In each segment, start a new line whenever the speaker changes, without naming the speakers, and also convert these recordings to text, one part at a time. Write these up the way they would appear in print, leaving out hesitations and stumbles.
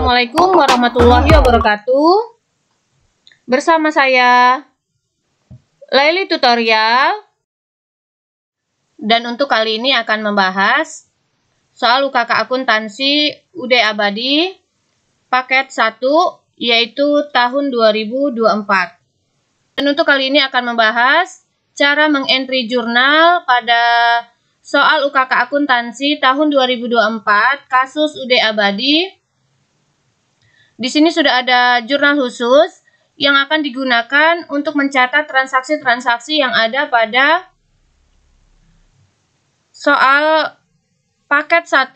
Assalamualaikum warahmatullahi wabarakatuh. Bersama saya Laili Tutorial. Dan untuk kali ini akan membahas soal UKK akuntansi UD Abadi paket 1 yaitu tahun 2024. Dan untuk kali ini akan membahas cara mengentry jurnal pada soal UKK akuntansi tahun 2024 kasus UD Abadi. Di sini sudah ada jurnal khusus yang akan digunakan untuk mencatat transaksi-transaksi yang ada pada soal paket 1.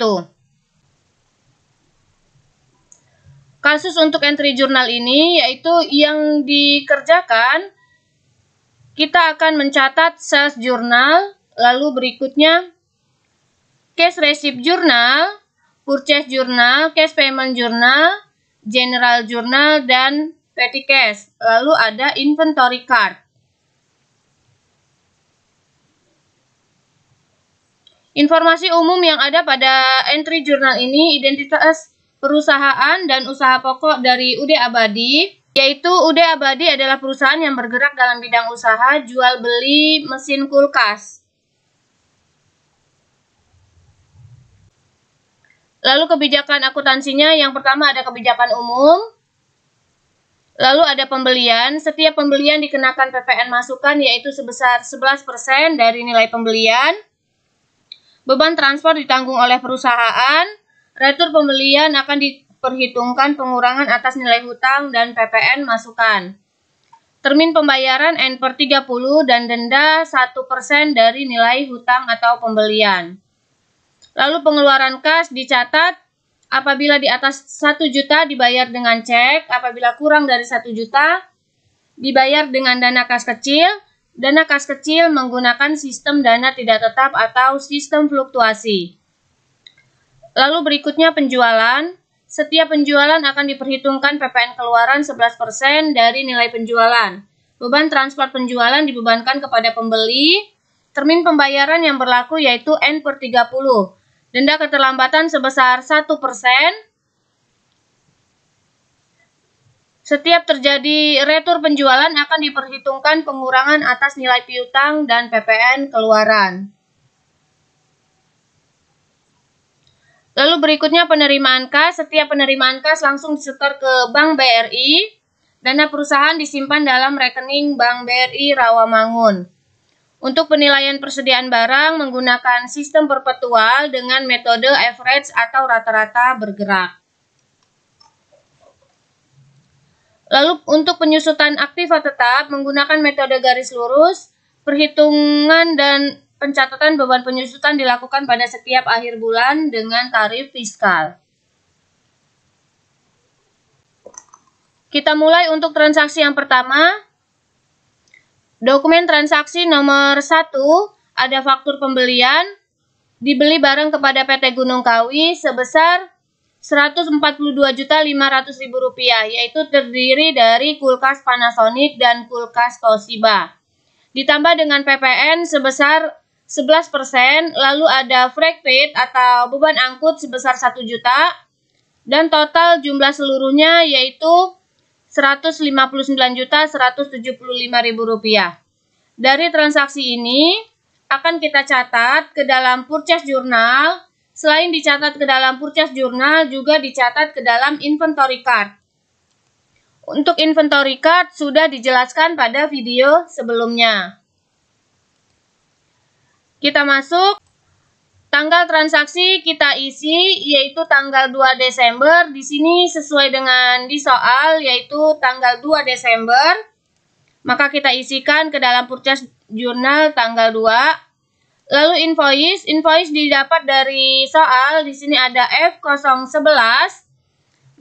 Kasus untuk entry jurnal ini yaitu yang dikerjakan, kita akan mencatat sales jurnal, lalu berikutnya cash receipt jurnal, purchase jurnal, cash payment jurnal, general jurnal, dan petty cash. Lalu ada inventory card. Informasi umum yang ada pada entry jurnal ini, identitas perusahaan dan usaha pokok dari UD Abadi, yaitu UD Abadi adalah perusahaan yang bergerak dalam bidang usaha jual beli mesin kulkas. Lalu kebijakan akuntansinya, yang pertama ada kebijakan umum, lalu ada pembelian. Setiap pembelian dikenakan PPN masukan yaitu sebesar 11% dari nilai pembelian. Beban transport ditanggung oleh perusahaan. Retur pembelian akan diperhitungkan pengurangan atas nilai hutang dan PPN masukan. Termin pembayaran N/30 dan denda 1% dari nilai hutang atau pembelian. Lalu pengeluaran kas dicatat apabila di atas 1 juta dibayar dengan cek, apabila kurang dari 1 juta dibayar dengan dana kas kecil. Dana kas kecil menggunakan sistem dana tidak tetap atau sistem fluktuasi. Lalu berikutnya penjualan. Setiap penjualan akan diperhitungkan PPN keluaran 11% dari nilai penjualan. Beban transport penjualan dibebankan kepada pembeli. Termin pembayaran yang berlaku yaitu N/30. Denda keterlambatan sebesar 1%. Setiap terjadi retur penjualan akan diperhitungkan pengurangan atas nilai piutang dan PPN keluaran. Lalu berikutnya penerimaan kas. Setiap penerimaan kas langsung disetor ke Bank BRI. Dana perusahaan disimpan dalam rekening Bank BRI Rawamangun. Untuk penilaian persediaan barang menggunakan sistem perpetual dengan metode average atau rata-rata bergerak. Lalu untuk penyusutan aktiva tetap menggunakan metode garis lurus, perhitungan dan pencatatan beban penyusutan dilakukan pada setiap akhir bulan dengan tarif fiskal. Kita mulai untuk transaksi yang pertama. Dokumen transaksi nomor 1, ada faktur pembelian, dibeli barang kepada PT Gunung Kawi sebesar Rp142.500.000, yaitu terdiri dari kulkas Panasonic dan kulkas Toshiba. Ditambah dengan PPN sebesar 11%, lalu ada freight paid atau beban angkut sebesar 1 juta, dan total jumlah seluruhnya yaitu Rp159.175.000. Dari transaksi ini akan kita catat ke dalam purchase jurnal. Selain dicatat ke dalam purchase jurnal, juga dicatat ke dalam inventory card. Untuk inventory card sudah dijelaskan pada video sebelumnya. Kita masuk. Tanggal transaksi kita isi yaitu tanggal 2 Desember. Di sini sesuai dengan di soal yaitu tanggal 2 Desember. Maka kita isikan ke dalam purchase jurnal tanggal 2. Lalu invoice didapat dari soal. Di sini ada F011.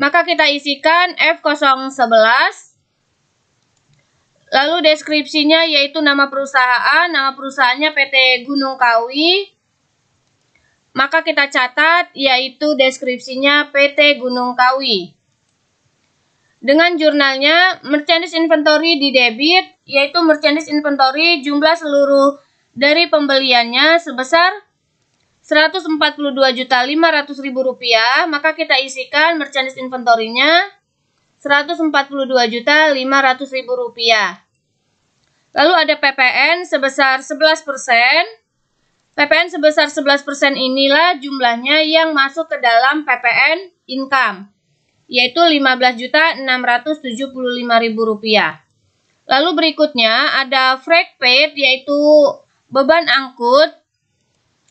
Maka kita isikan F011. Lalu deskripsinya yaitu nama perusahaannya PT Gunung Kawi. Maka kita catat yaitu deskripsinya PT Gunung Kawi. Dengan jurnalnya, merchandise inventory di debit, yaitu merchandise inventory jumlah seluruh dari pembeliannya sebesar Rp142.500.000, maka kita isikan merchandise inventory-nya Rp142.500.000. Lalu ada PPN sebesar 11%. PPN sebesar 11% inilah jumlahnya yang masuk ke dalam PPN income, yaitu Rp15.675.000. Lalu berikutnya ada freight paid, yaitu beban angkut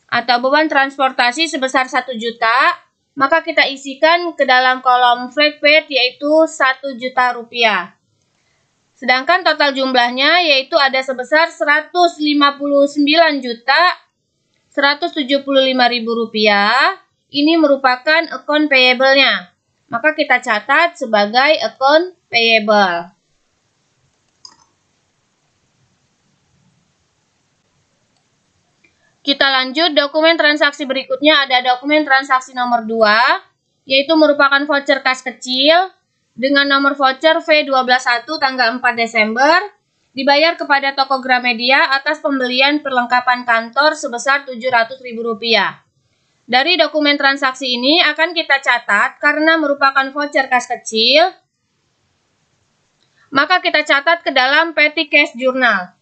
atau beban transportasi sebesar 1 juta, maka kita isikan ke dalam kolom freight paid yaitu 1 juta rupiah. Sedangkan total jumlahnya yaitu ada sebesar Rp159.175.000. Ini merupakan account payable-nya. Maka kita catat sebagai account payable. Kita lanjut, dokumen transaksi berikutnya ada dokumen transaksi nomor 2, yaitu merupakan voucher kas kecil dengan nomor voucher V121 tanggal 4 Desember, dibayar kepada toko Gramedia atas pembelian perlengkapan kantor sebesar Rp700.000. Dari dokumen transaksi ini akan kita catat karena merupakan voucher kas kecil, maka kita catat ke dalam petty cash journal.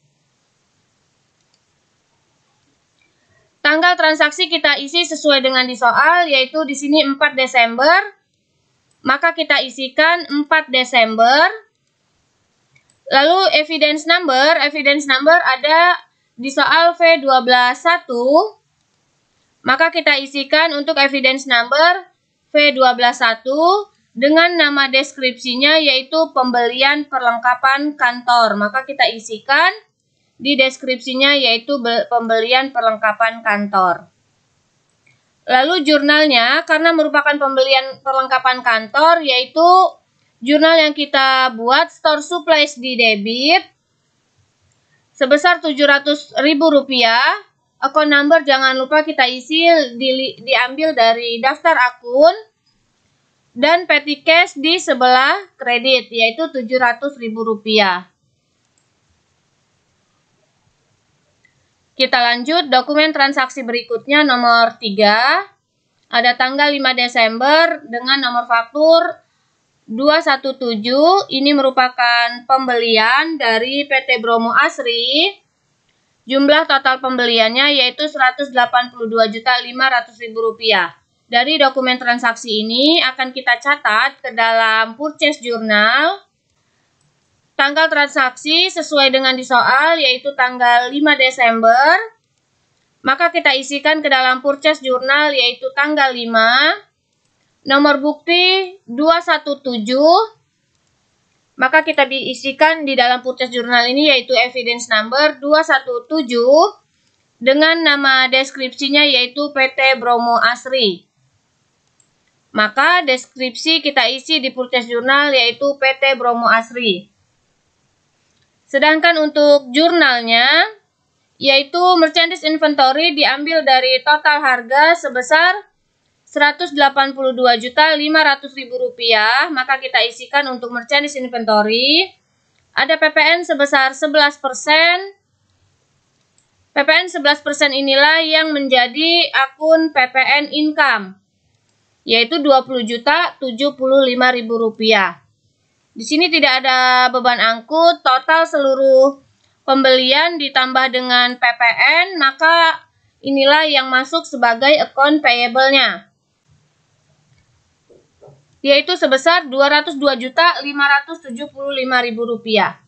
Tanggal transaksi kita isi sesuai dengan di soal, yaitu di sini 4 Desember. Maka kita isikan 4 Desember. Lalu evidence number ada di soal V121. Maka kita isikan untuk evidence number V121 dengan nama deskripsinya yaitu pembelian perlengkapan kantor. Maka kita isikan di deskripsinya yaitu pembelian perlengkapan kantor. Lalu jurnalnya, karena merupakan pembelian perlengkapan kantor, yaitu jurnal yang kita buat store supplies di debit sebesar Rp700.000. Account number jangan lupa kita isi diambil dari daftar akun, dan petty cash di sebelah kredit yaitu Rp700.000. Kita lanjut, dokumen transaksi berikutnya nomor 3. Ada tanggal 5 Desember dengan nomor faktur 217. Ini merupakan pembelian dari PT Bromo Asri. Jumlah total pembeliannya yaitu Rp182.500.000. Dari dokumen transaksi ini akan kita catat ke dalam purchase journal. Tanggal transaksi sesuai dengan di soal yaitu tanggal 5 Desember. Maka kita isikan ke dalam purchase journal yaitu tanggal 5. Nomor bukti 217. Maka kita diisikan di dalam purchase journal ini yaitu evidence number 217 dengan nama deskripsinya yaitu PT Bromo Asri. Maka deskripsi kita isi di purchase journal yaitu PT Bromo Asri. Sedangkan untuk jurnalnya, yaitu merchandise inventory diambil dari total harga sebesar Rp182.500.000, maka kita isikan untuk merchandise inventory. Ada PPN sebesar 11%. PPN 11% inilah yang menjadi akun PPN income, yaitu Rp20.075.000. Di sini tidak ada beban angkut, total seluruh pembelian ditambah dengan PPN, maka inilah yang masuk sebagai account payable-nya, yaitu sebesar Rp202.575.000.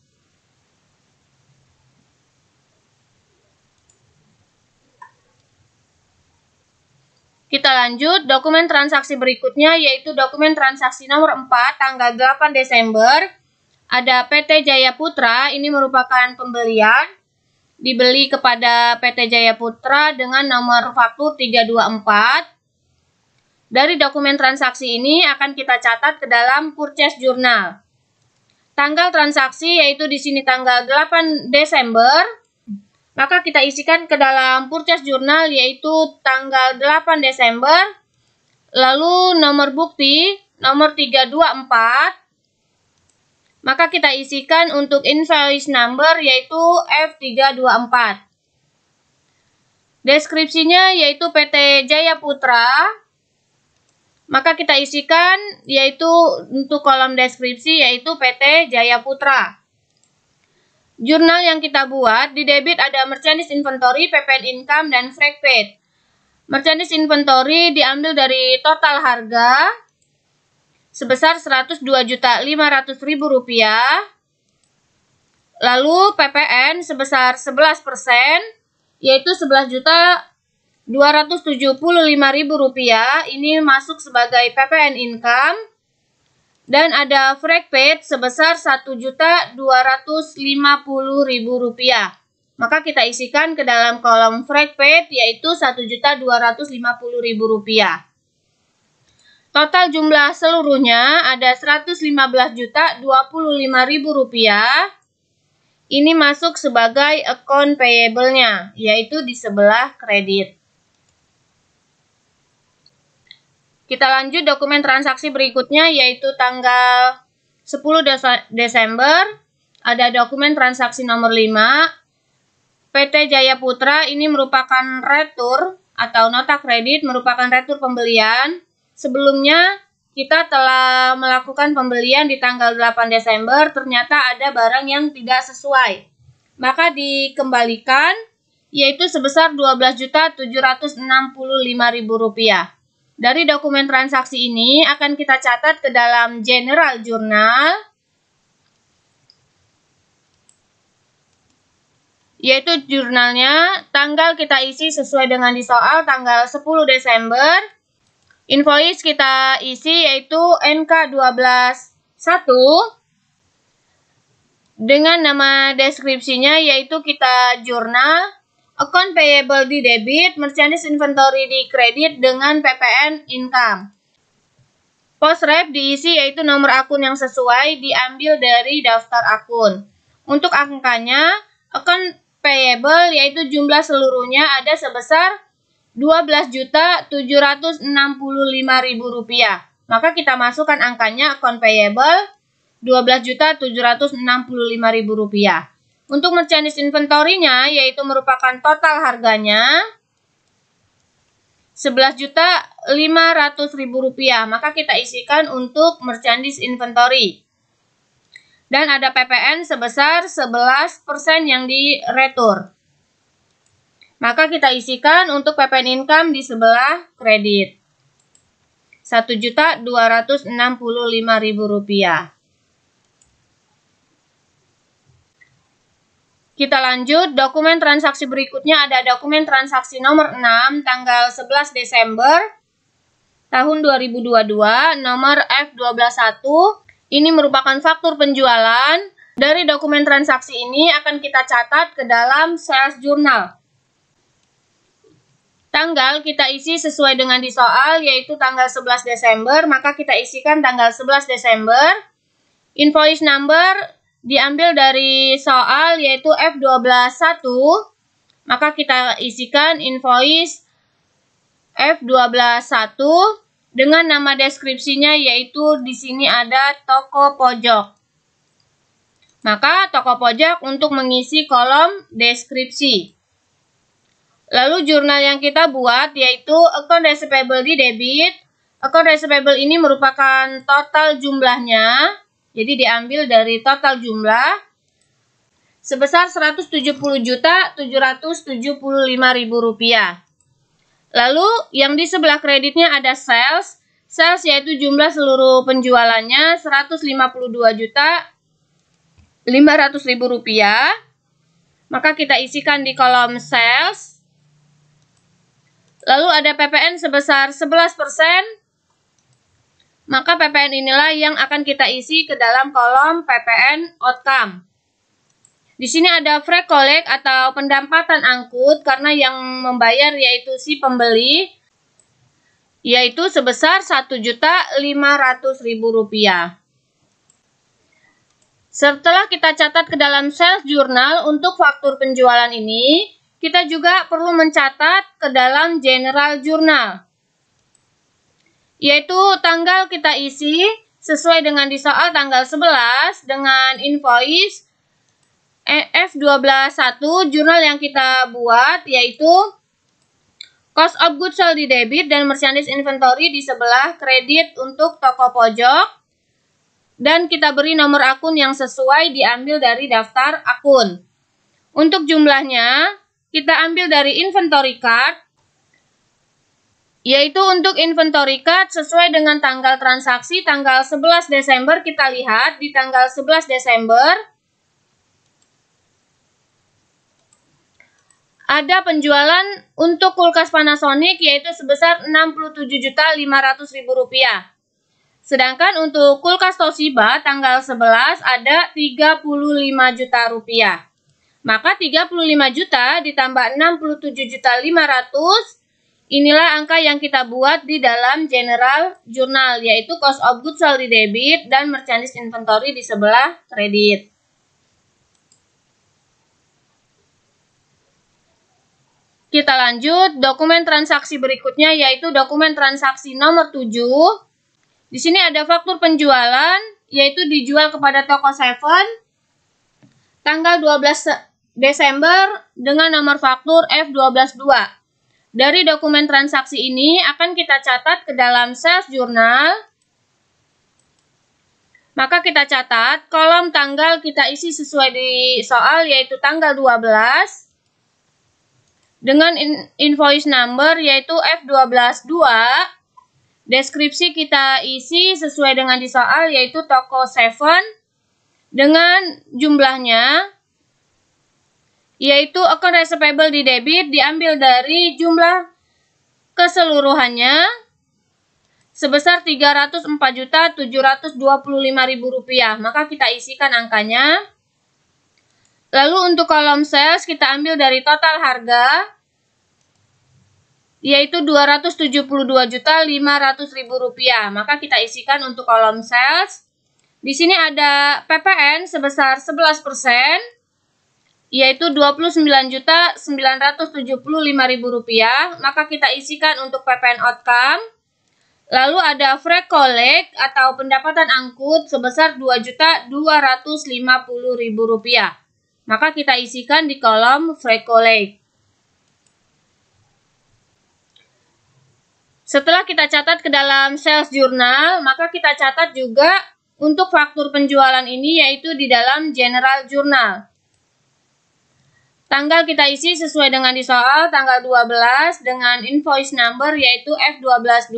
Kita lanjut, dokumen transaksi berikutnya yaitu dokumen transaksi nomor 4 tanggal 8 Desember. Ada PT Jaya Putra, ini merupakan pembelian dibeli kepada PT Jaya Putra dengan nomor faktur 324. Dari dokumen transaksi ini akan kita catat ke dalam purchase journal. Tanggal transaksi yaitu di sini tanggal 8 Desember. Maka kita isikan ke dalam purchase journal yaitu tanggal 8 Desember. Lalu nomor bukti nomor 324. Maka kita isikan untuk invoice number yaitu F324. Deskripsinya yaitu PT Jaya Putra. Maka kita isikan yaitu untuk kolom deskripsi yaitu PT Jaya Putra. Jurnal yang kita buat di debit ada merchandise inventory, PPN income, dan freight paid. Merchandise inventory diambil dari total harga sebesar Rp102.500.000. Lalu PPN sebesar 11%, yaitu Rp11.275.000. Ini masuk sebagai PPN income. Dan ada freight paid sebesar Rp1.250.000. Maka kita isikan ke dalam kolom freight paid yaitu Rp1.250.000. Total jumlah seluruhnya ada Rp115.025.000. Ini masuk sebagai account payable-nya, yaitu di sebelah kredit. Kita lanjut dokumen transaksi berikutnya, yaitu tanggal 10 Desember. Ada dokumen transaksi nomor 5. PT Jaya Putra ini merupakan retur atau nota kredit, merupakan retur pembelian. Sebelumnya kita telah melakukan pembelian di tanggal 8 Desember, ternyata ada barang yang tidak sesuai. Maka dikembalikan, yaitu sebesar Rp12.765.000. Dari dokumen transaksi ini akan kita catat ke dalam General Journal, yaitu jurnalnya tanggal kita isi sesuai dengan di soal tanggal 10 Desember. Invoice kita isi yaitu NK121 dengan nama deskripsinya yaitu kita jurnal. Account payable di debit, merchandise inventory di kredit dengan PPN income. Post rep diisi yaitu nomor akun yang sesuai diambil dari daftar akun. Untuk angkanya, account payable yaitu jumlah seluruhnya ada sebesar Rp12.765.000. Maka kita masukkan angkanya account payable Rp12.765.000. Untuk merchandise inventory-nya yaitu merupakan total harganya Rp11.500.000. Maka kita isikan untuk merchandise inventory. Dan ada PPN sebesar 11% yang diretur. Maka kita isikan untuk PPN income di sebelah kredit Rp1.265.000. Kita lanjut, dokumen transaksi berikutnya ada dokumen transaksi nomor 6 tanggal 11 Desember tahun 2022 nomor F121. Ini merupakan faktur penjualan. Dari dokumen transaksi ini akan kita catat ke dalam sales journal. Tanggal kita isi sesuai dengan di soal yaitu tanggal 11 Desember, maka kita isikan tanggal 11 Desember. Invoice number diambil dari soal yaitu F121, maka kita isikan invoice F121 dengan nama deskripsinya yaitu di sini ada toko pojok. Maka toko pojok untuk mengisi kolom deskripsi. Lalu jurnal yang kita buat yaitu account receivable di debit. Account receivable ini merupakan total jumlahnya. Jadi diambil dari total jumlah sebesar Rp170.775.000. Lalu yang di sebelah kreditnya ada sales. Sales yaitu jumlah seluruh penjualannya Rp152.500.000. Maka kita isikan di kolom sales. Lalu ada PPN sebesar 11%. Maka PPN inilah yang akan kita isi ke dalam kolom PPN outcome. Di sini ada free collect atau pendapatan angkut karena yang membayar yaitu si pembeli yaitu sebesar Rp1.500.000. Setelah kita catat ke dalam sales journal untuk faktur penjualan ini, kita juga perlu mencatat ke dalam general journal. Yaitu tanggal kita isi sesuai dengan di soal tanggal 11 dengan invoice F121. Jurnal yang kita buat yaitu Cost of goods sold di debit dan merchandise inventory di sebelah kredit untuk toko pojok. Dan kita beri nomor akun yang sesuai diambil dari daftar akun. Untuk jumlahnya, kita ambil dari inventory card. Yaitu untuk inventory card sesuai dengan tanggal transaksi tanggal 11 Desember. Kita lihat di tanggal 11 Desember. Ada penjualan untuk kulkas Panasonic yaitu sebesar Rp67.500.000. Sedangkan untuk kulkas Toshiba tanggal 11 ada Rp35 juta. Maka 35 juta ditambah 67.500.000, inilah angka yang kita buat di dalam general journal, yaitu cost of goods sold di debit dan merchandise inventory di sebelah kredit. Kita lanjut, dokumen transaksi berikutnya yaitu dokumen transaksi nomor 7. Di sini ada faktur penjualan, yaitu dijual kepada toko Seven tanggal 12 Desember dengan nomor faktur F122. Dari dokumen transaksi ini akan kita catat ke dalam sales journal. Maka kita catat, kolom tanggal kita isi sesuai di soal yaitu tanggal 12. Dengan invoice number yaitu F122, deskripsi kita isi sesuai dengan di soal yaitu toko Seven dengan jumlahnya yaitu account receivable di debit diambil dari jumlah keseluruhannya sebesar Rp304.725.000. Maka kita isikan angkanya. Lalu untuk kolom sales kita ambil dari total harga yaitu Rp272.500.000. Maka kita isikan untuk kolom sales. Di sini ada PPN sebesar 11%, yaitu Rp29.975.000. Maka kita isikan untuk PPN outcome. Lalu ada free collect atau pendapatan angkut sebesar Rp2.250.000. Maka kita isikan di kolom free collect. Setelah kita catat ke dalam sales journal, maka kita catat juga untuk faktur penjualan ini yaitu di dalam general journal. Tanggal kita isi sesuai dengan di soal tanggal 12 dengan invoice number yaitu F122.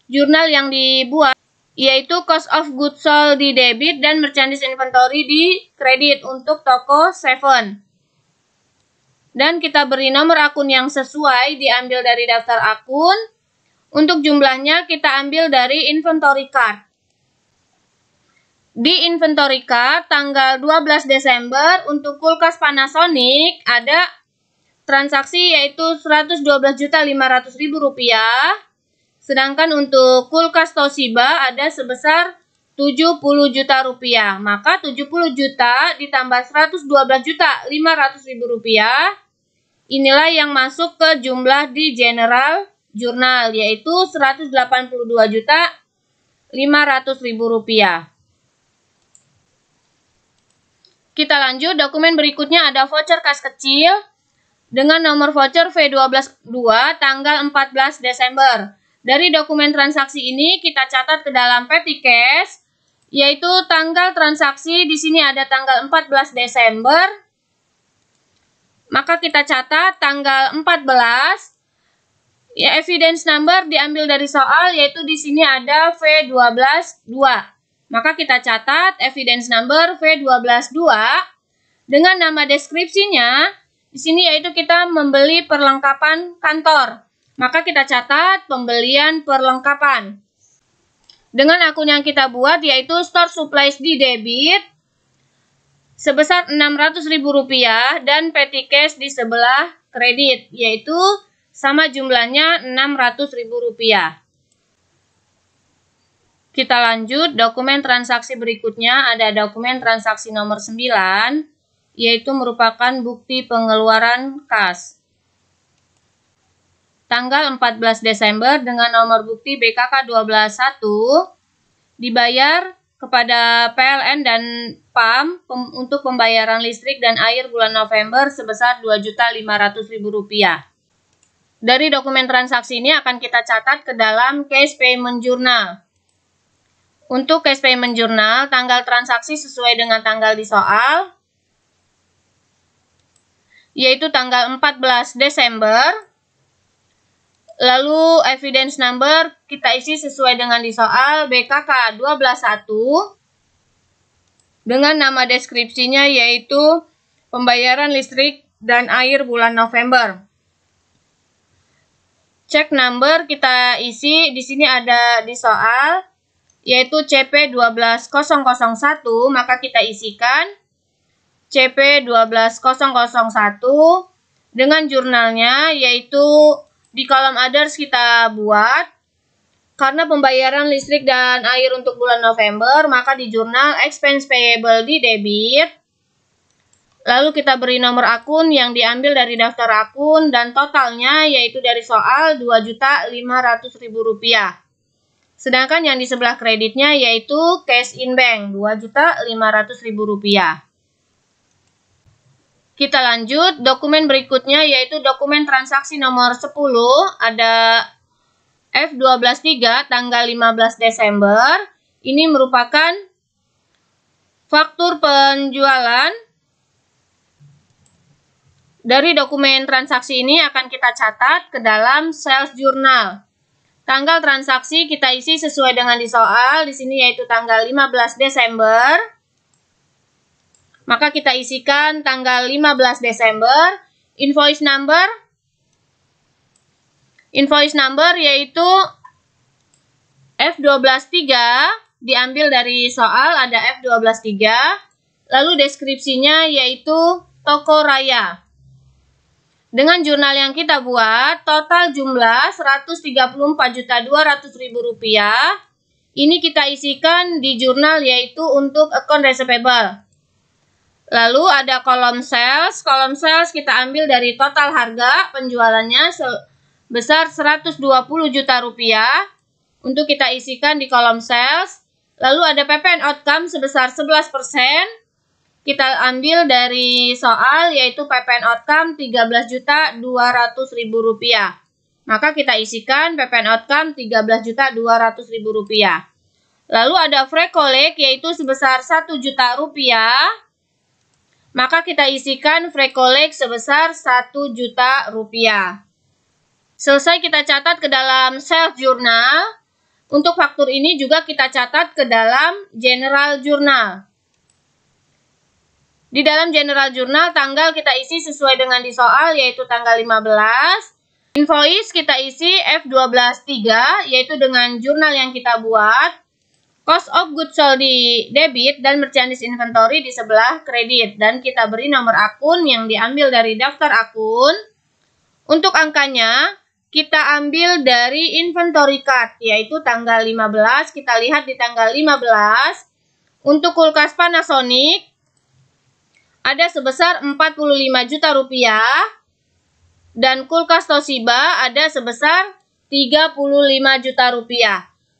Jurnal yang dibuat yaitu cost of goods sold di debit dan merchandise inventory di kredit untuk toko Seven. Dan kita beri nomor akun yang sesuai diambil dari daftar akun. Untuk jumlahnya kita ambil dari inventory card. Di inventory card tanggal 12 Desember untuk kulkas Panasonic ada transaksi yaitu Rp112.500.000. Sedangkan untuk kulkas Toshiba ada sebesar Rp70 juta. Maka 70 juta ditambah Rp112.500.000. Inilah yang masuk ke jumlah di general journal yaitu Rp182.500.000. Kita lanjut, dokumen berikutnya ada voucher kas kecil dengan nomor voucher V122 tanggal 14 Desember. Dari dokumen transaksi ini kita catat ke dalam petty cash yaitu tanggal transaksi di sini ada tanggal 14 Desember. Maka kita catat tanggal 14. Ya, evidence number diambil dari soal yaitu di sini ada V122. Maka kita catat evidence number V122 dengan nama deskripsinya di sini yaitu kita membeli perlengkapan kantor. Maka kita catat pembelian perlengkapan. Dengan akun yang kita buat yaitu store supplies di debit sebesar Rp600.000 dan petty cash di sebelah kredit yaitu sama jumlahnya Rp600.000. Kita lanjut, dokumen transaksi berikutnya ada dokumen transaksi nomor 9 yaitu merupakan bukti pengeluaran kas. Tanggal 14 Desember dengan nomor bukti BKK 121 dibayar kepada PLN dan PAM untuk pembayaran listrik dan air bulan November sebesar Rp2.500.000. Dari dokumen transaksi ini akan kita catat ke dalam Cash Payment Journal. Untuk Cash Payment Journal, tanggal transaksi sesuai dengan tanggal di soal, yaitu tanggal 14 Desember. Lalu evidence number kita isi sesuai dengan di soal BKK 121 dengan nama deskripsinya yaitu pembayaran listrik dan air bulan November. Check number kita isi di sini ada di soal yaitu CP 12001, maka kita isikan CP 12001 dengan jurnalnya yaitu di kolom others kita buat, karena pembayaran listrik dan air untuk bulan November, maka di jurnal expense payable di debit. Lalu kita beri nomor akun yang diambil dari daftar akun dan totalnya yaitu dari soal Rp2.500.000. Sedangkan yang di sebelah kreditnya yaitu cash in bank Rp2.500.000. Kita lanjut, dokumen berikutnya yaitu dokumen transaksi nomor 10, ada F123 tanggal 15 Desember. Ini merupakan faktur penjualan. Dari dokumen transaksi ini akan kita catat ke dalam sales journal. Tanggal transaksi kita isi sesuai dengan di soal, di sini yaitu tanggal 15 Desember. Maka kita isikan tanggal 15 Desember, invoice number yaitu F123, diambil dari soal ada F123, lalu deskripsinya yaitu toko raya. Dengan jurnal yang kita buat, total jumlah Rp134.200.000, ini kita isikan di jurnal yaitu untuk account receivable. Lalu ada kolom sales kita ambil dari total harga penjualannya sebesar Rp120 juta untuk kita isikan di kolom sales. Lalu ada PPN outcome sebesar 11%, kita ambil dari soal yaitu PPN outcome Rp13.200.000. Maka kita isikan PPN outcome Rp13.200.000. Lalu ada free collect yaitu sebesar Rp1 juta. Maka kita isikan free collect sebesar Rp1 juta. Selesai kita catat ke dalam sales journal. Untuk faktur ini juga kita catat ke dalam general journal. Di dalam general journal tanggal kita isi sesuai dengan di soal yaitu tanggal 15. Invoice kita isi F123 yaitu dengan jurnal yang kita buat. Cost of goods sold di debit dan merchandise inventory di sebelah kredit. Dan kita beri nomor akun yang diambil dari daftar akun. Untuk angkanya, kita ambil dari inventory card, yaitu tanggal 15. Kita lihat di tanggal 15. Untuk kulkas Panasonic, ada sebesar Rp45 juta. Dan kulkas Toshiba ada sebesar Rp35 juta.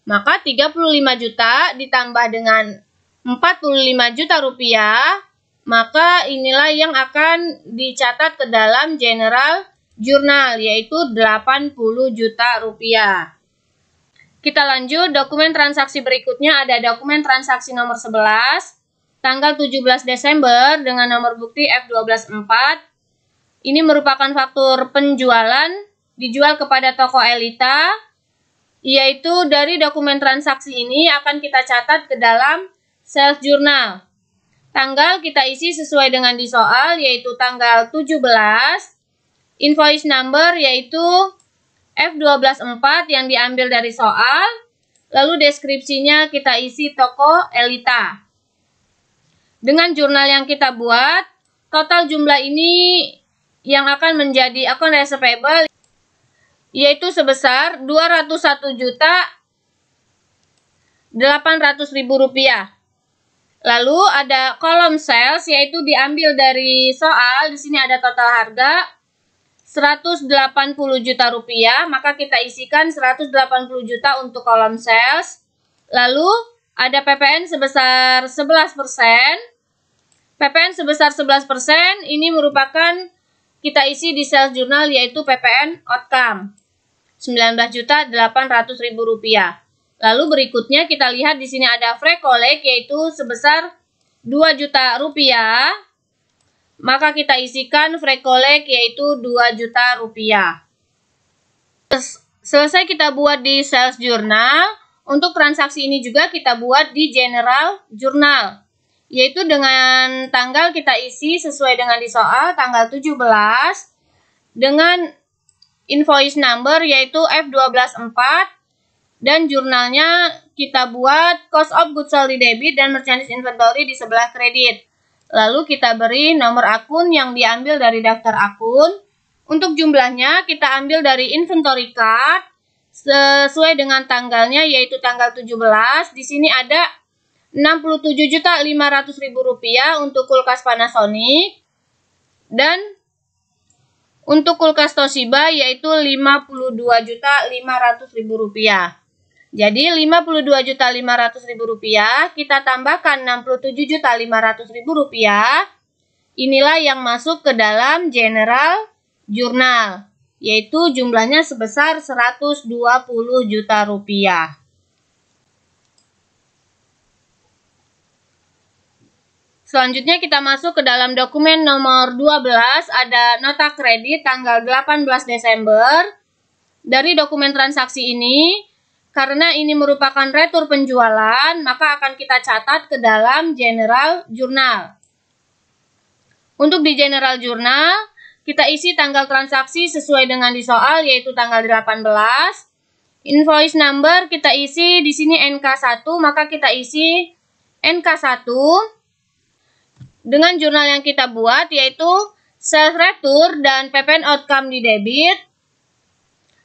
Maka 35 juta ditambah dengan 45 juta rupiah, maka inilah yang akan dicatat ke dalam general journal, yaitu 80 juta rupiah. Kita lanjut, dokumen transaksi berikutnya ada dokumen transaksi nomor 11, tanggal 17 Desember dengan nomor bukti F124. Ini merupakan faktur penjualan dijual kepada toko Elita, yaitu dari dokumen transaksi ini akan kita catat ke dalam sales journal. Tanggal kita isi sesuai dengan di soal yaitu tanggal 17. Invoice number yaitu F124 yang diambil dari soal. Lalu deskripsinya kita isi toko Elita. Dengan jurnal yang kita buat, total jumlah ini yang akan menjadi account receivable yaitu sebesar Rp201.800.000. Lalu ada kolom sales yaitu diambil dari soal, di sini ada total harga Rp180 juta, maka kita isikan Rp180 juta untuk kolom sales. Lalu ada PPN sebesar 11%. PPN sebesar 11% ini merupakan kita isi di sales jurnal yaitu PPN outcome Rp19.800.000. Lalu berikutnya kita lihat di sini ada free collect yaitu sebesar Rp2 juta. Maka kita isikan free collect yaitu Rp2 juta. Selesai kita buat di sales journal, untuk transaksi ini juga kita buat di general journal. Yaitu dengan tanggal kita isi sesuai dengan di soal tanggal 17 dengan invoice number yaitu F124 dan jurnalnya kita buat cost of goods sold di debit dan merchandise inventory di sebelah kredit. Lalu kita beri nomor akun yang diambil dari daftar akun. Untuk jumlahnya kita ambil dari inventory card sesuai dengan tanggalnya yaitu tanggal 17. Di sini ada Rp67.500.000 untuk kulkas Panasonic dan untuk kulkas Toshiba yaitu Rp52.500.000. Jadi Rp52.500.000 kita tambahkan Rp67.500.000. Inilah yang masuk ke dalam general journal, yaitu jumlahnya sebesar Rp120 juta. Selanjutnya kita masuk ke dalam dokumen nomor 12, ada nota kredit tanggal 18 Desember. Dari dokumen transaksi ini, karena ini merupakan retur penjualan, maka akan kita catat ke dalam general journal. Untuk di general journal, kita isi tanggal transaksi sesuai dengan di soal, yaitu tanggal 18. Invoice number kita isi di sini NK1, maka kita isi NK1. Dengan jurnal yang kita buat yaitu sales retur dan PPN outcome di debit.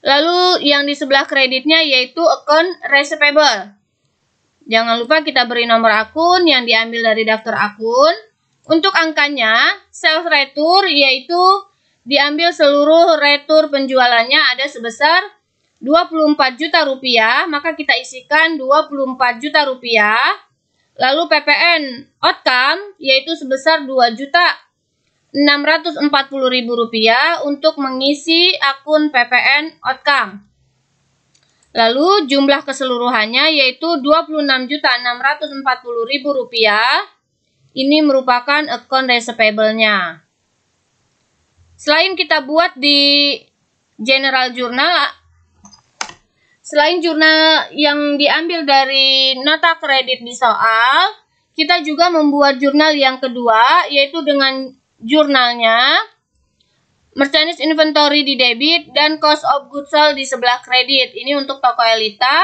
Lalu yang di sebelah kreditnya yaitu account receivable. Jangan lupa kita beri nomor akun yang diambil dari daftar akun. Untuk angkanya sales retur yaitu diambil seluruh retur penjualannya ada sebesar Rp24 juta, maka kita isikan Rp24 juta. Lalu PPN outcome yaitu sebesar Rp2.640.000 untuk mengisi akun PPN outcome. Lalu jumlah keseluruhannya yaitu Rp26.640.000. Ini merupakan account receivable-nya. Selain kita buat di general journal, selain jurnal yang diambil dari nota kredit di soal, kita juga membuat jurnal yang kedua, yaitu dengan jurnalnya merchandise inventory di debit dan cost of goods sold di sebelah kredit. Ini untuk toko Elita.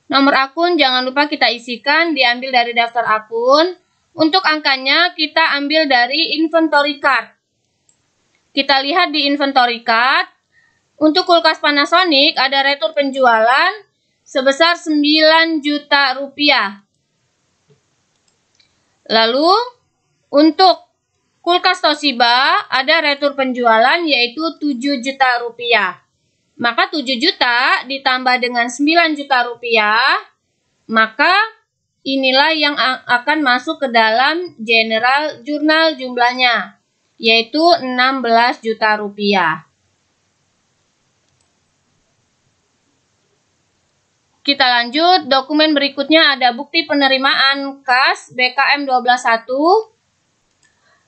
Nomor akun jangan lupa kita isikan, diambil dari daftar akun. Untuk angkanya kita ambil dari inventory card. Kita lihat di inventory card. Untuk kulkas Panasonic ada retur penjualan sebesar Rp9 juta. Lalu untuk kulkas Toshiba ada retur penjualan yaitu Rp7 juta. Maka 7 juta ditambah dengan Rp9 juta, maka inilah yang akan masuk ke dalam general journal jumlahnya, yaitu Rp16 juta. Kita lanjut, dokumen berikutnya ada bukti penerimaan kas BKM 12.1.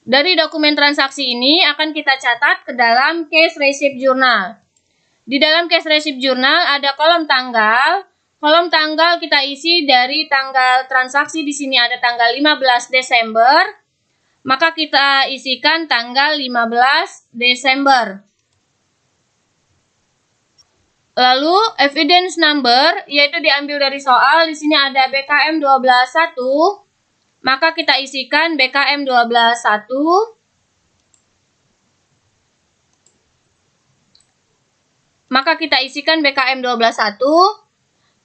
Dari dokumen transaksi ini akan kita catat ke dalam cash receipt journal. Di dalam cash receipt journal ada kolom tanggal. Kolom tanggal kita isi dari tanggal transaksi, di sini ada tanggal 15 Desember. Maka kita isikan tanggal 15 Desember. Lalu evidence number yaitu diambil dari soal, di sini ada BKM 12.1. Maka kita isikan BKM 12.1. Maka kita isikan BKM 12.1.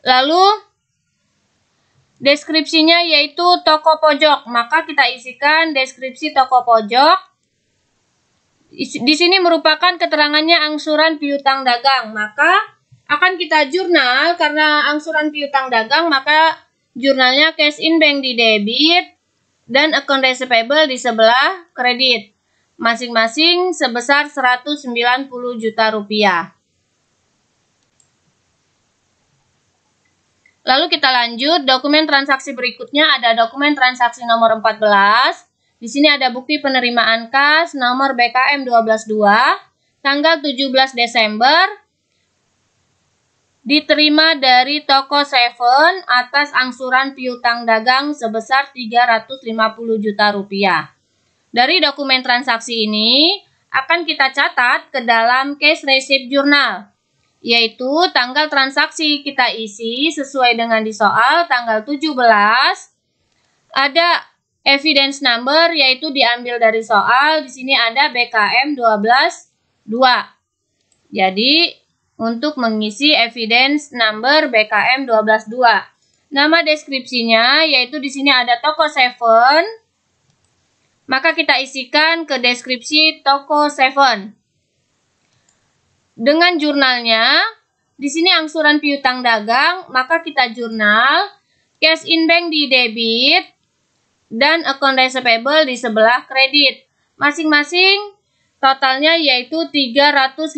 Lalu deskripsinya yaitu toko pojok, maka kita isikan deskripsi toko pojok. Di sini merupakan keterangannya angsuran piutang dagang, maka akan kita jurnal karena angsuran piutang dagang, maka jurnalnya cash in bank di debit dan account receivable di sebelah kredit. masing-masing sebesar 190 juta rupiah. Lalu kita lanjut, dokumen transaksi berikutnya ada dokumen transaksi nomor 14. Di sini ada bukti penerimaan kas nomor BKM 122 tanggal 17 Desember diterima dari toko Seven atas angsuran piutang dagang sebesar 350 juta rupiah. Dari dokumen transaksi ini akan kita catat ke dalam cash receipt journal, yaitu tanggal transaksi kita isi sesuai dengan di soal tanggal 17. Ada evidence number yaitu diambil dari soal, di sini ada BKM 12.2. Jadi untuk mengisi evidence number BKM 12.2. Nama deskripsinya yaitu di sini ada toko Seven. Maka kita isikan ke deskripsi toko Seven. Dengan jurnalnya, di sini angsuran piutang dagang, maka kita jurnal cash in bank di debit dan account receivable di sebelah kredit. Masing-masing totalnya yaitu 350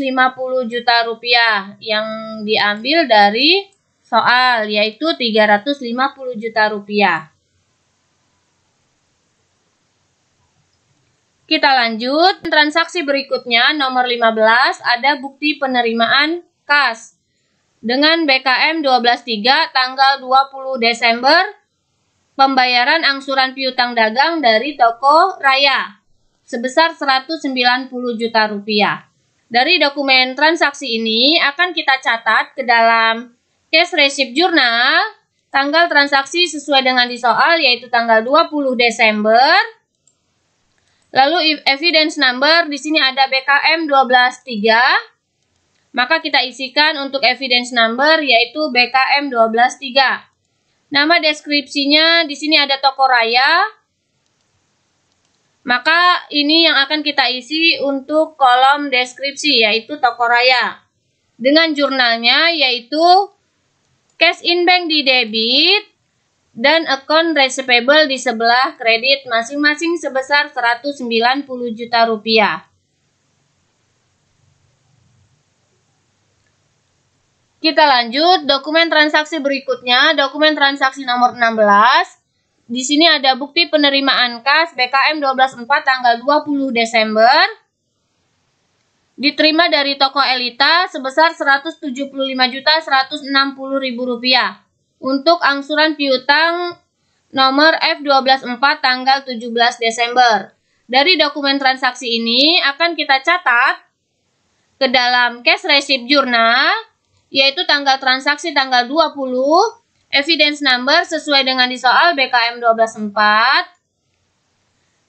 juta rupiah yang diambil dari soal, yaitu 350 juta rupiah. Kita lanjut, transaksi berikutnya nomor 15 ada bukti penerimaan kas dengan BKM 12.3 tanggal 20 Desember pembayaran angsuran piutang dagang dari toko Raya sebesar 190 juta rupiah. Dari dokumen transaksi ini akan kita catat ke dalam cash receipt journal tanggal transaksi sesuai dengan di soal yaitu tanggal 20 Desember. Lalu evidence number di sini ada BKM 12.3. Maka kita isikan untuk evidence number yaitu BKM 12.3. Nama deskripsinya di sini ada toko Raya. Maka ini yang akan kita isi untuk kolom deskripsi yaitu toko Raya. Dengan jurnalnya yaitu cash in bank di debit dan account receivable di sebelah kredit masing-masing sebesar 190 juta rupiah. Kita lanjut, dokumen transaksi berikutnya, dokumen transaksi nomor 16. Di sini ada bukti penerimaan kas BKM 12.4 tanggal 20 Desember. Diterima dari toko Elita sebesar 175.160.000 rupiah. Untuk angsuran piutang nomor F12.4 tanggal 17 Desember. Dari dokumen transaksi ini akan kita catat ke dalam cash receipt journal, yaitu tanggal transaksi tanggal 20, evidence number sesuai dengan di soal BKM 12.4,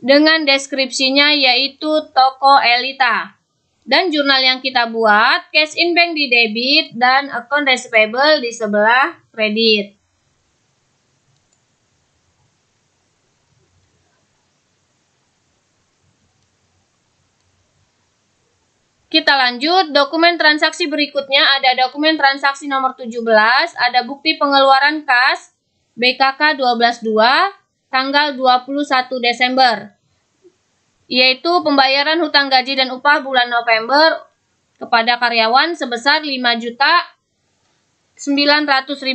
dengan deskripsinya yaitu toko Elita. Dan jurnal yang kita buat, cash in bank di debit dan account receivable di sebelah kredit. Kita lanjut, dokumen transaksi berikutnya ada dokumen transaksi nomor 17, ada bukti pengeluaran kas BKK 12.2 tanggal 21 Desember. Yaitu pembayaran hutang gaji dan upah bulan November kepada karyawan sebesar Rp5.900.000.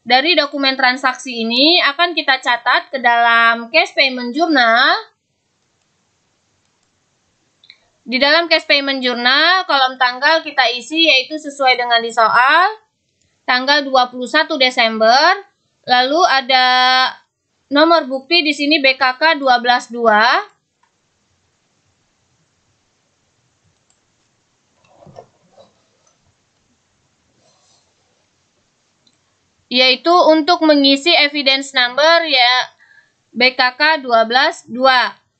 Dari dokumen transaksi ini akan kita catat ke dalam cash payment journal. Di dalam cash payment journal, kolom tanggal kita isi yaitu sesuai dengan di soal tanggal 21 Desember. Lalu ada nomor bukti di sini BKK 12.2. Yaitu untuk mengisi evidence number ya BKK 12.2.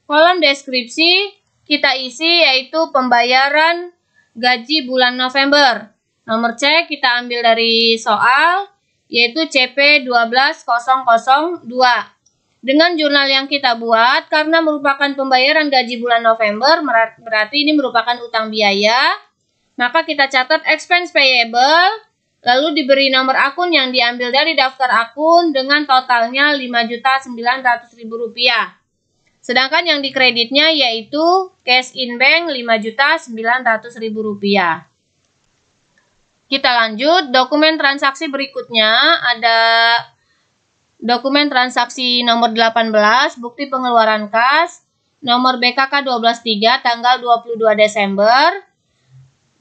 Kolom deskripsi kita isi yaitu pembayaran gaji bulan November. Nomor C kita ambil dari soal yaitu CP 12.002. Dengan jurnal yang kita buat karena merupakan pembayaran gaji bulan November berarti ini merupakan utang biaya, maka kita catat expense payable. Lalu diberi nomor akun yang diambil dari daftar akun dengan totalnya Rp5.900.000. Sedangkan yang dikreditnya yaitu cash in bank Rp5.900.000. Kita lanjut, dokumen transaksi berikutnya ada dokumen transaksi nomor 18, bukti pengeluaran kas, nomor BKK 123 tanggal 22 Desember,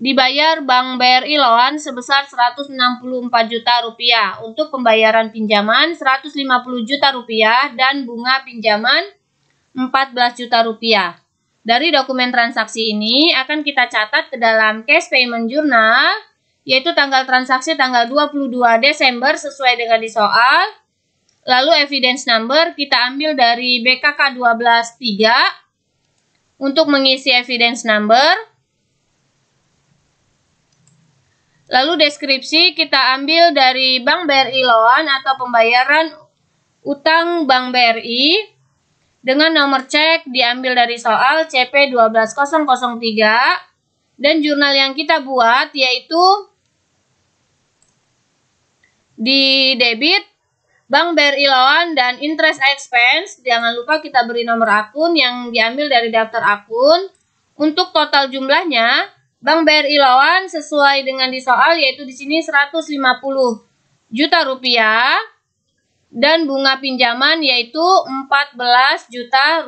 dibayar Bank BRI Loan sebesar Rp164 juta untuk pembayaran pinjaman Rp150 juta dan bunga pinjaman Rp14 juta. Dari dokumen transaksi ini akan kita catat ke dalam cash payment journal, yaitu tanggal transaksi tanggal 22 Desember sesuai dengan di soal. Lalu evidence number kita ambil dari BKK 12.3 untuk mengisi evidence number. Lalu deskripsi kita ambil dari Bank BRI Loan atau pembayaran utang Bank BRI. Dengan nomor cek diambil dari soal CP 12003 dan jurnal yang kita buat yaitu di debit Bank BRI Loan dan interest expense. Jangan lupa kita beri nomor akun yang diambil dari daftar akun. Untuk total jumlahnya Bank BRI Loan sesuai dengan di soal yaitu di sini Rp150 juta dan bunga pinjaman yaitu Rp14 juta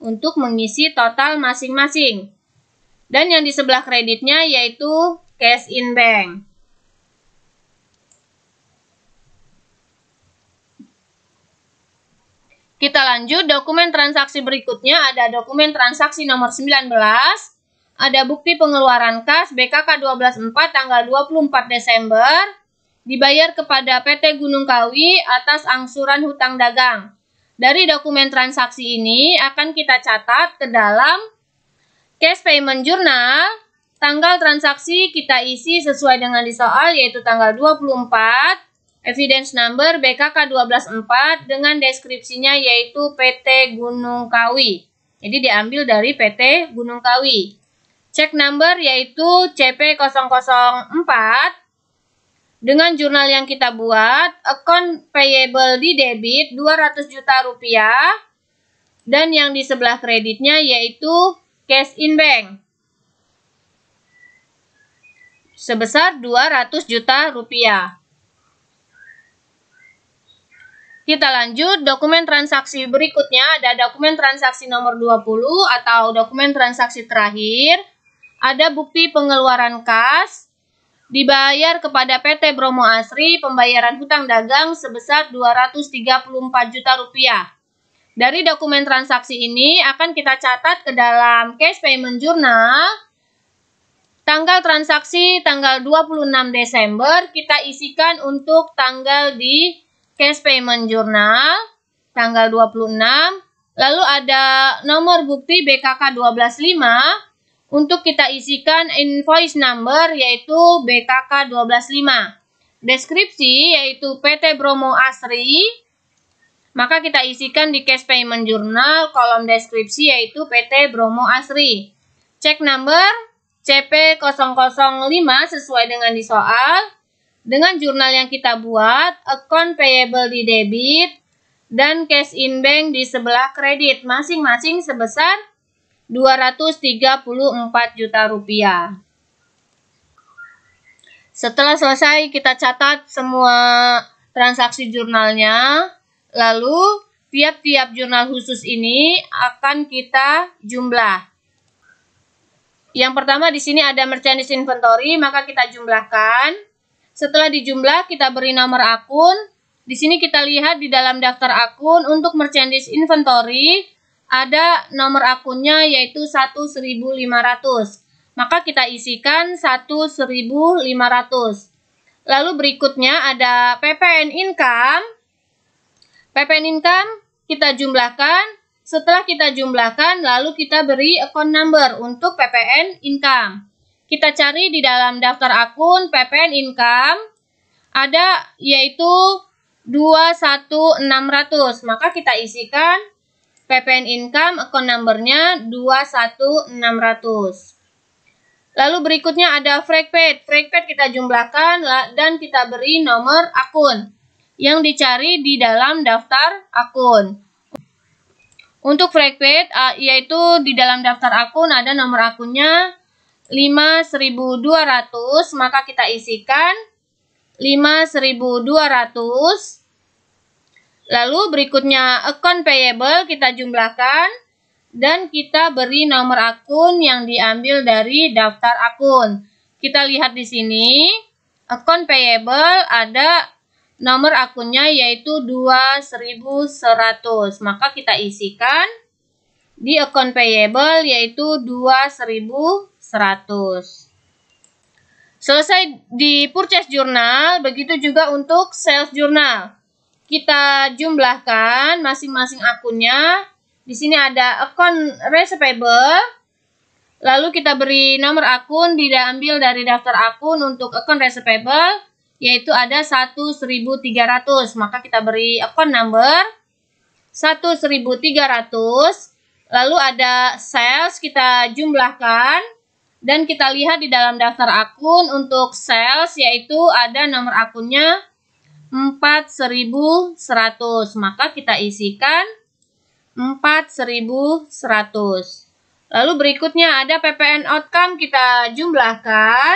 untuk mengisi total masing-masing. Dan yang di sebelah kreditnya yaitu cash in bank. Kita lanjut, dokumen transaksi berikutnya ada dokumen transaksi nomor 19, ada bukti pengeluaran kas BKK 124 tanggal 24 Desember, dibayar kepada PT Gunung Kawi atas angsuran hutang dagang. Dari dokumen transaksi ini akan kita catat ke dalam cash payment journal. Tanggal transaksi kita isi sesuai dengan di soal yaitu tanggal 24, evidence number BKK 124 dengan deskripsinya yaitu PT Gunung Kawi. Jadi diambil dari PT Gunung Kawi. Check number yaitu CP004. Dengan jurnal yang kita buat, account payable di debit Rp200 juta dan yang di sebelah kreditnya yaitu cash in bank sebesar Rp200 juta. Kita lanjut, dokumen transaksi berikutnya ada dokumen transaksi nomor 20 atau dokumen transaksi terakhir, ada bukti pengeluaran kas, dibayar kepada PT Bromo Asri pembayaran hutang dagang sebesar Rp234 juta. Dari dokumen transaksi ini akan kita catat ke dalam cash payment journal. Tanggal transaksi tanggal 26 Desember kita isikan untuk tanggal di cash payment journal tanggal 26. Lalu ada nomor bukti BKK 125. Untuk kita isikan invoice number yaitu BKK 125. Deskripsi yaitu PT Bromo Asri. Maka kita isikan di cash payment journal kolom deskripsi yaitu PT Bromo Asri. Check number CP005 sesuai dengan di soal. Dengan jurnal yang kita buat, account payable di debit dan cash in bank di sebelah kredit masing-masing sebesar Rp234 juta. Setelah selesai kita catat semua transaksi jurnalnya, lalu tiap-tiap jurnal khusus ini akan kita jumlah. Yang pertama di sini ada merchandise inventory, maka kita jumlahkan. Setelah dijumlah kita beri nomor akun. Di sini kita lihat di dalam daftar akun untuk merchandise inventory ada nomor akunnya yaitu 1.500. Maka kita isikan 1.500. Lalu berikutnya ada PPN income. PPN income kita jumlahkan. Setelah kita jumlahkan lalu kita beri account number untuk PPN income. Kita cari di dalam daftar akun PPN income ada yaitu 21600. Maka kita isikan PPN income account numbernya 21600. Lalu berikutnya ada frag pad. Frag pad kita jumlahkan dan kita beri nomor akun yang dicari di dalam daftar akun. Untuk FlagPaid, yaitu di dalam daftar akun ada nomor akunnya 5.200, maka kita isikan 5.200. Lalu berikutnya account payable kita jumlahkan dan kita beri nomor akun yang diambil dari daftar akun. Kita lihat di sini, account payable ada nomor akunnya yaitu 2.100. Maka kita isikan di account payable yaitu 2.100. Selesai di purchase journal, begitu juga untuk sales journal. Kita jumlahkan masing-masing akunnya. Di sini ada account receivable. Lalu kita beri nomor akun diambil dari daftar akun untuk account receivable, yaitu ada 1.300. Maka kita beri account number 1.300. Lalu ada sales, kita jumlahkan. Dan kita lihat di dalam daftar akun untuk sales, yaitu ada nomor akunnya 4.100. Maka kita isikan 4.100. Lalu berikutnya ada PPN outcome, kita jumlahkan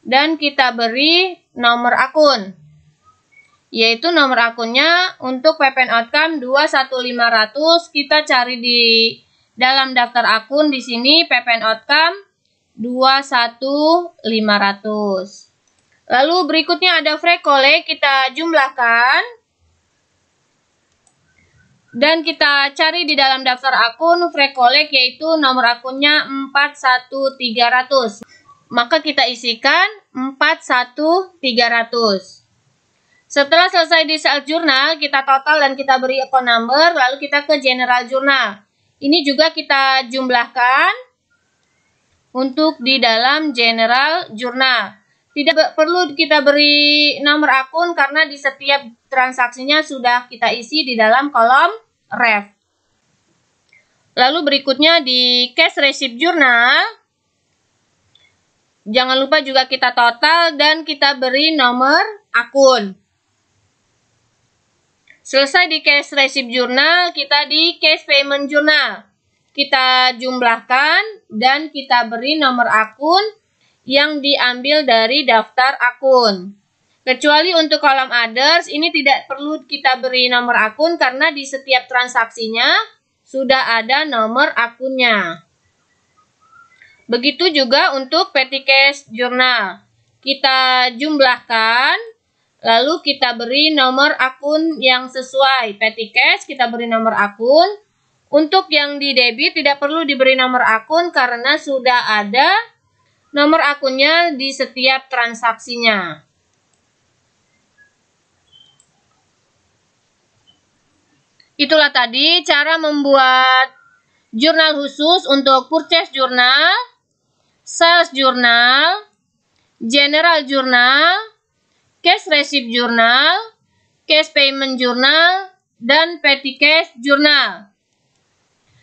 dan kita beri nomor akun, yaitu nomor akunnya untuk PPN outcome 21500. Kita cari di dalam daftar akun di sini PPN outcome 21500. Lalu berikutnya ada free collect, kita jumlahkan dan kita cari di dalam daftar akun free collect, yaitu nomor akunnya 41300. Maka kita isikan 41300. Setelah selesai di sales journal, kita total dan kita beri account number, lalu kita ke general journal. Ini juga kita jumlahkan untuk di dalam general journal. Tidak perlu kita beri nomor akun karena di setiap transaksinya sudah kita isi di dalam kolom ref. Lalu berikutnya di cash receipt journal, jangan lupa juga kita total dan kita beri nomor akun. Selesai di cash receipt journal, kita di cash payment journal. Kita jumlahkan dan kita beri nomor akun yang diambil dari daftar akun. Kecuali untuk kolom others, ini tidak perlu kita beri nomor akun karena di setiap transaksinya sudah ada nomor akunnya. Begitu juga untuk petty cash journal. Kita jumlahkan, lalu kita beri nomor akun yang sesuai. Petty cash kita beri nomor akun. Untuk yang di debit tidak perlu diberi nomor akun karena sudah ada nomor akunnya di setiap transaksinya. Itulah tadi cara membuat jurnal khusus untuk purchase journal, sales journal, general journal, cash receipt journal, cash payment journal, dan petty cash journal.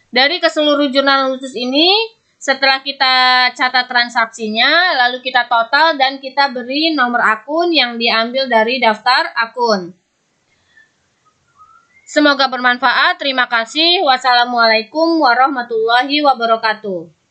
Dari keseluruh jurnal khusus ini, setelah kita catat transaksinya, lalu kita total dan kita beri nomor akun yang diambil dari daftar akun. Semoga bermanfaat. Terima kasih. Wassalamualaikum warahmatullahi wabarakatuh.